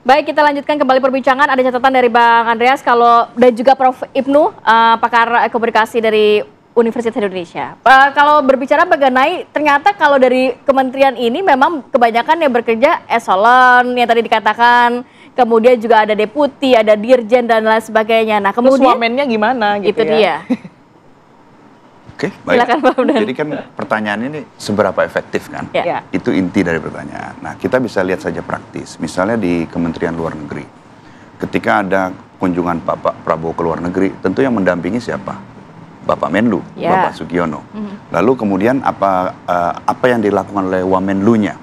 Baik, kita lanjutkan kembali perbincangan. Ada catatan dari Bang Andreas dan juga Prof. Ibnu, pakar komunikasi dari Universitas Indonesia. Kalau berbicara mengenai ternyata kalau dari kementerian ini memang kebanyakan yang bekerja eselon yang tadi dikatakan, kemudian juga ada deputi, ada dirjen dan lain sebagainya. Nah, kemudian terus wamennya gimana gitu itu ya? Dia. Oke, baik. Silakan, Pak Hamdan. Jadi kan pertanyaan ini seberapa efektif kan? Ya. Itu inti dari pertanyaan. Nah, kita bisa lihat saja praktis. Misalnya di Kementerian Luar Negeri. Ketika ada kunjungan Pak Prabowo ke luar negeri, tentu yang mendampingi siapa? Bapak Menlu, Bapak Sugiono. Lalu kemudian apa yang dilakukan oleh Wamenlunya?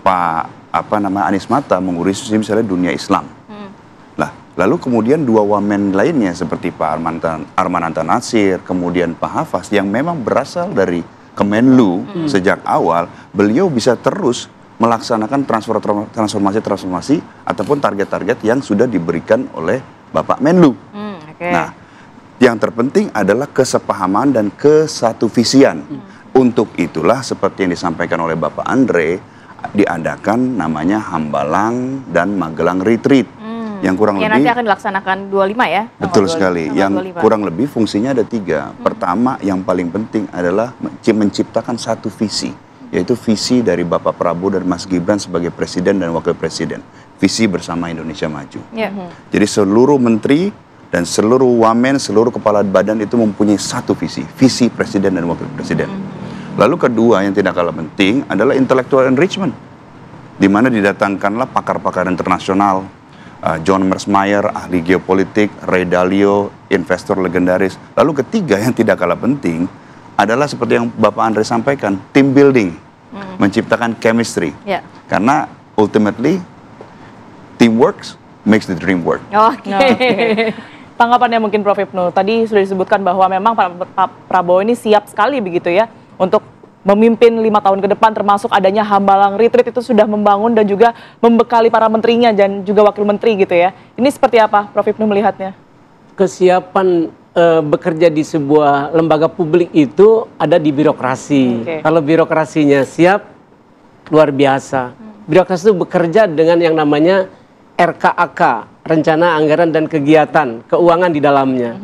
Pak Anies Mata mengurusi misalnya dunia Islam. Lalu kemudian dua wamen lainnya seperti Pak Armananta Nasir, kemudian Pak Hafaz yang memang berasal dari Kemenlu sejak awal, beliau bisa terus melaksanakan transformasi ataupun target-target yang sudah diberikan oleh Bapak Menlu. Nah, yang terpenting adalah kesepahaman dan kesatuvisian. Untuk itulah seperti yang disampaikan oleh Bapak Andre, diadakan namanya Hambalang dan Magelang Retreat. Yang kurang lebih nanti akan dilaksanakan 25 ya? Betul sekali. Yang 25. Kurang lebih fungsinya ada 3. Pertama, yang paling penting adalah menciptakan satu visi, yaitu visi dari Bapak Prabowo dan Mas Gibran sebagai presiden dan wakil presiden. Visi bersama Indonesia Maju. Jadi seluruh menteri dan seluruh wamen, seluruh kepala badan itu mempunyai satu visi presiden dan wakil presiden. Lalu kedua yang tidak kalah penting adalah intellectual enrichment, di mana didatangkanlah pakar-pakar internasional, John Mersmayer, ahli geopolitik, Ray Dalio, investor legendaris. Lalu ketiga yang tidak kalah penting adalah seperti yang Bapak Andre sampaikan, team building, menciptakan chemistry. Karena ultimately teamwork makes the dream work. Tanggapannya mungkin Prof. Ibnu, tadi sudah disebutkan bahwa memang Pak Prabowo ini siap sekali begitu ya untuk memimpin 5 tahun ke depan, termasuk adanya Hambalang Retreat itu sudah membangun dan juga membekali para menterinya dan juga wakil menteri gitu ya. Ini seperti apa Prof. Ibnu melihatnya? Kesiapan bekerja di sebuah lembaga publik itu ada di birokrasi. Kalau birokrasinya siap, luar biasa. Birokrasi itu bekerja dengan yang namanya RKAK, Rencana Anggaran dan Kegiatan, keuangan di dalamnya.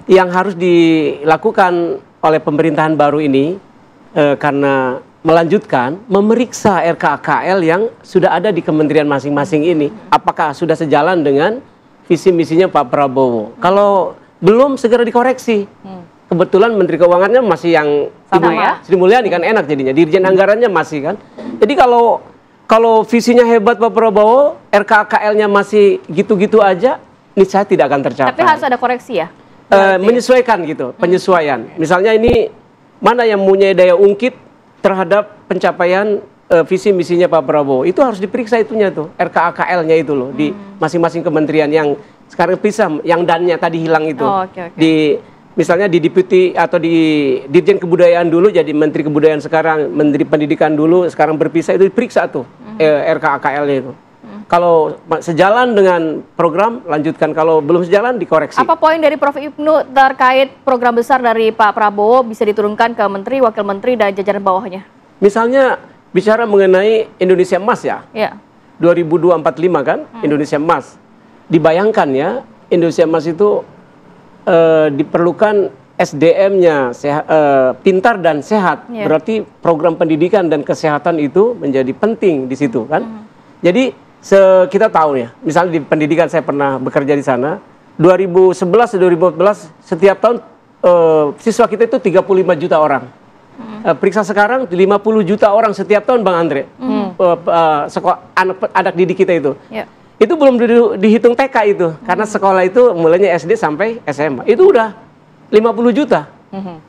Yang harus dilakukan oleh pemerintahan baru ini, karena melanjutkan memeriksa RKKL yang sudah ada di kementerian masing-masing ini, apakah sudah sejalan dengan visi misinya Pak Prabowo. Kalau belum, segera dikoreksi. Kebetulan Menteri Keuangannya masih yang Sri Mulyani kan, enak jadinya. Dirjen Anggarannya masih kan. Jadi kalau visinya hebat Pak Prabowo, RKKL-nya masih gitu-gitu aja, niscaya tidak akan tercapai. Tapi harus ada koreksi ya? Menyesuaikan gitu, penyesuaian. Misalnya ini mana yang mempunyai daya ungkit terhadap pencapaian visi misinya Pak Prabowo, itu harus diperiksa itunya tuh, RKAKL-nya itu loh, di masing-masing kementerian yang sekarang pisah, yang dannya tadi hilang itu. Misalnya di Deputi atau di Dirjen Kebudayaan dulu jadi Menteri Kebudayaan, sekarang Menteri Pendidikan dulu, sekarang berpisah, itu diperiksa tuh RKAKL-nya itu. Kalau sejalan dengan program, lanjutkan. Kalau belum sejalan, dikoreksi. Apa poin dari Prof. Ibnu terkait program besar dari Pak Prabowo bisa diturunkan ke menteri, wakil menteri, dan jajaran bawahnya? Misalnya, bicara mengenai Indonesia Emas ya. 2045 kan, Indonesia Emas. Dibayangkan ya, Indonesia Emas itu diperlukan SDM-nya pintar dan sehat. Berarti program pendidikan dan kesehatan itu menjadi penting di situ kan. Jadi, kita tahu ya, misalnya di pendidikan saya pernah bekerja di sana, 2011-2014 setiap tahun siswa kita itu 35 juta orang. Periksa sekarang 50 juta orang setiap tahun Bang Andre. Sekolah anak didik kita itu. Itu belum dihitung TK itu, karena sekolah itu mulainya SD sampai SMA. Itu udah 50 juta.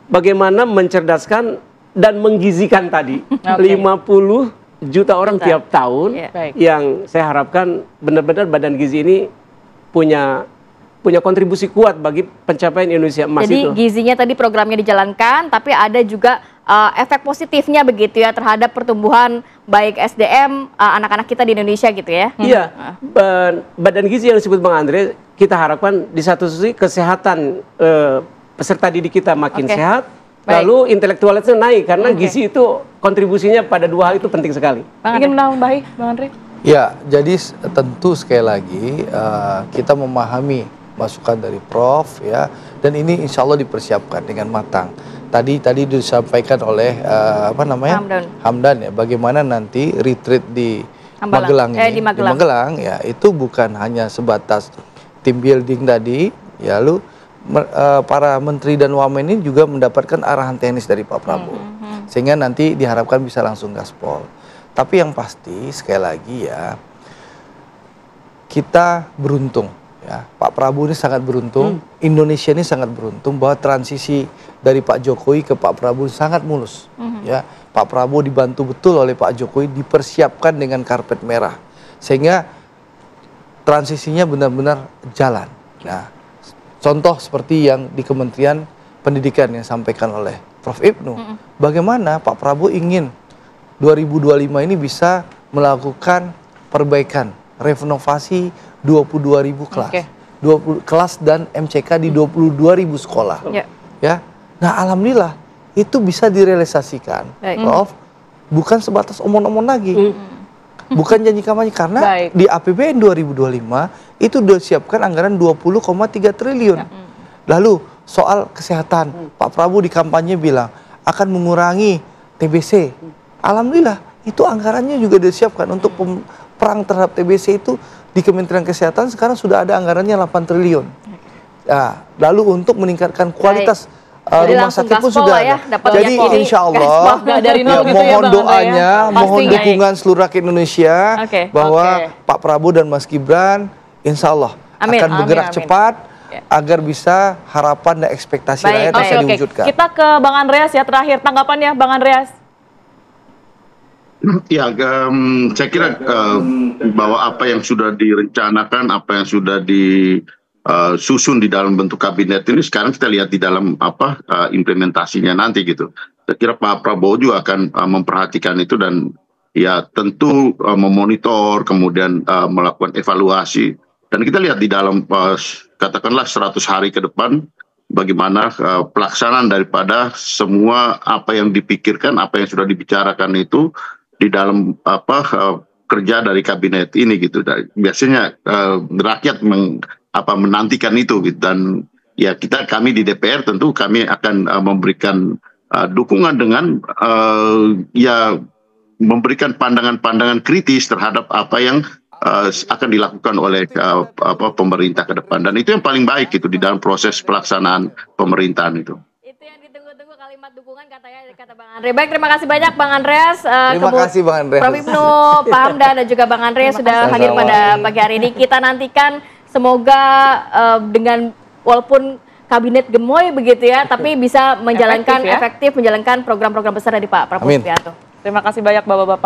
Bagaimana mencerdaskan dan menggizikan tadi 50 juta orang tiap tahun, yang saya harapkan benar-benar Badan Gizi ini punya kontribusi kuat bagi pencapaian Indonesia Emas. Jadi gizinya tadi programnya dijalankan, tapi ada juga efek positifnya begitu ya terhadap pertumbuhan baik SDM anak-anak kita di Indonesia gitu ya? Iya, Badan Gizi yang disebut Bang Andre, kita harapkan di satu sisi kesehatan peserta didik kita makin sehat. Lalu intelektualitasnya naik, karena gizi itu kontribusinya pada 2 hal itu penting sekali. Ingin menambahi, Bang Andre? Ya, jadi tentu sekali lagi kita memahami masukan dari Prof ya, dan ini insya Allah dipersiapkan dengan matang. Tadi disampaikan oleh Hamdan ya, bagaimana nanti retreat di Magelang ini, di Magelang ya, itu bukan hanya sebatas team building tadi, ya, lalu para menteri dan wamen ini juga mendapatkan arahan teknis dari Pak Prabowo, sehingga nanti diharapkan bisa langsung gaspol. Tapi yang pasti sekali lagi ya, kita beruntung ya, Pak Prabowo ini sangat beruntung, Indonesia ini sangat beruntung bahwa transisi dari Pak Jokowi ke Pak Prabowo sangat mulus ya. Pak Prabowo dibantu betul oleh Pak Jokowi, dipersiapkan dengan karpet merah sehingga transisinya benar-benar jalan. Nah, contoh seperti yang di Kementerian Pendidikan yang disampaikan oleh Prof. Ibnu, bagaimana Pak Prabowo ingin 2025 ini bisa melakukan perbaikan, renovasi 22.000 kelas, 20 kelas dan MCK di 22.000 sekolah. Ya, nah alhamdulillah itu bisa direalisasikan, Prof. Bukan sebatas omong-omong lagi, bukan janji kampanye, karena di APBN 2025 itu sudah siapkan anggaran 20,3 triliun. Lalu soal kesehatan, Pak Prabowo di kampanye bilang akan mengurangi TBC. Alhamdulillah itu anggarannya juga disiapkan untuk perang terhadap TBC itu di Kementerian Kesehatan sekarang sudah ada anggarannya 8 triliun. Nah, lalu untuk meningkatkan kualitas rumah sakit pun sudah ada. Jadi insya Allah mohon doanya, mohon dukungan seluruh rakyat Indonesia bahwa Pak Prabowo dan Mas Gibran insya Allah akan bergerak cepat agar bisa harapan dan ekspektasi rakyat bisa diwujudkan. Kita ke Bang Andreas ya, terakhir tanggapannya Bang Andreas. Ya, saya kira bahwa apa yang sudah direncanakan, apa yang sudah disusun di dalam bentuk kabinet ini sekarang kita lihat di dalam implementasinya nanti gitu. Saya kira Pak Prabowo juga akan memperhatikan itu dan ya tentu memonitor, kemudian melakukan evaluasi. Dan kita lihat di dalam katakanlah 100 hari ke depan bagaimana pelaksanaan daripada semua apa yang dipikirkan, apa yang sudah dibicarakan itu di dalam kerja dari kabinet ini gitu. Biasanya rakyat menantikan itu gitu. Dan ya kami di DPR tentu kami akan memberikan dukungan dengan ya memberikan pandangan-pandangan kritis terhadap apa yang akan dilakukan oleh pemerintah ke depan, dan itu yang paling baik itu di dalam proses pelaksanaan pemerintahan itu. Itu yang ditunggu-tunggu kalimat dukungan katanya kata Bang Andre. Baik, terima kasih banyak Bang Andreas. Terima kasih Bang Andreas. Prof. Ibnu, Pak Hamdan dan juga Bang Andre sudah hadir pada pagi hari ini. Kita nantikan semoga dengan walaupun kabinet gemoy begitu ya, tapi bisa menjalankan efektif menjalankan program-program besar dari Pak Prabowo Subianto. Terima kasih banyak Bapak-bapak.